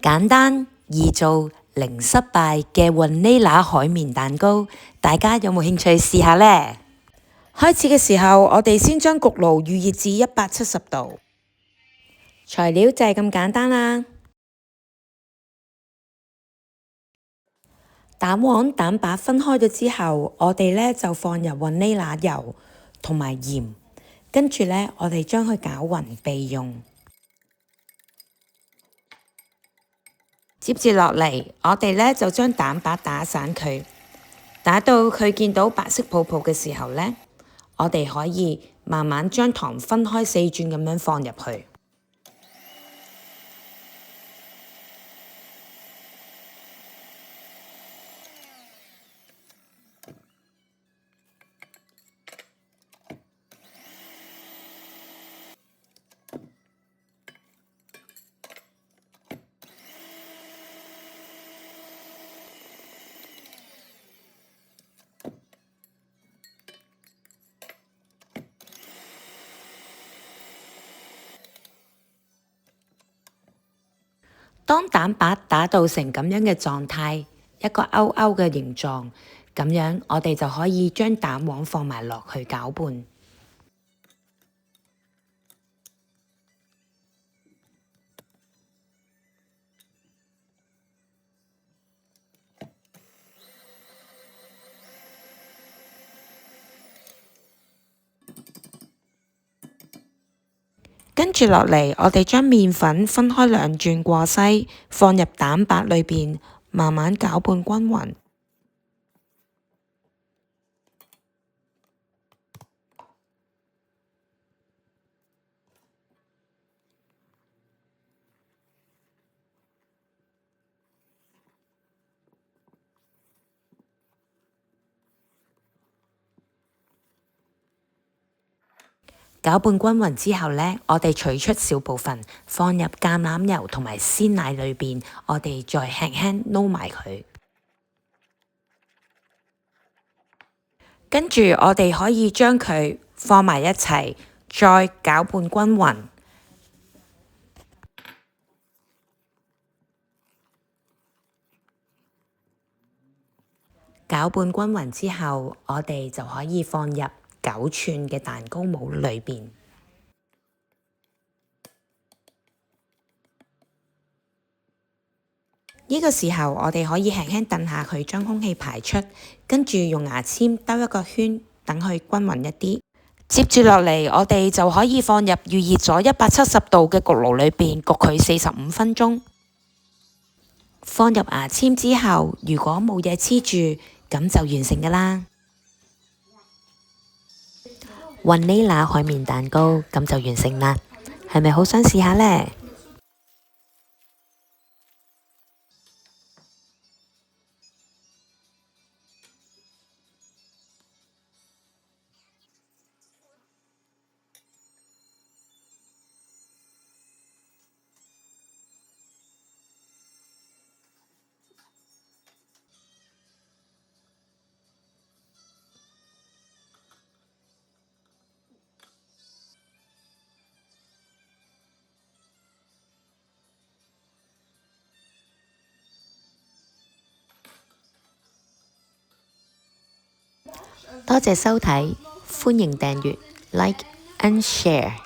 簡單易做零失敗嘅雲呢拿海綿蛋糕，大家有冇興趣試下呢？開始嘅時候，我哋先將焗爐預熱至170度。材料就係咁簡單啦。蛋黃、蛋白分開咗之後，我哋呢就放入雲呢拿油同埋鹽，跟住呢，我哋將佢攪勻備用。接住落嚟，我哋呢就將蛋白打散佢，打到佢見到白色泡泡嘅時候呢，我哋可以慢慢將糖分開4轉咁樣放入去。當蛋白打到成咁樣嘅狀態，一個勾勾嘅形狀，咁樣我哋就可以將蛋黃放埋落去攪拌。跟住落嚟，我哋將麵粉分開2轉過篩，放入蛋白裏邊，慢慢攪拌均勻。攪拌均勻之後呢，我哋取出少部分，放入橄欖油同埋鮮奶裏邊，我哋再輕輕撈埋佢。跟住我哋可以將佢放埋一齊，再攪拌均勻。攪拌均勻之後，我哋就可以放入9寸嘅蛋糕模裏邊。呢個時候，我哋可以輕輕掟下佢，將空氣排出，跟住用牙籤兜一個圈，等佢均勻一啲。接住落嚟，我哋就可以放入預熱咗170度嘅焗爐裏邊焗佢45分鐘。放入牙籤之後，如果冇嘢黐住，咁就完成㗎啦。雲呢拿海綿蛋糕咁就完成啦，係咪好想試下呢？多謝收睇，歡迎訂閱、Like and Share。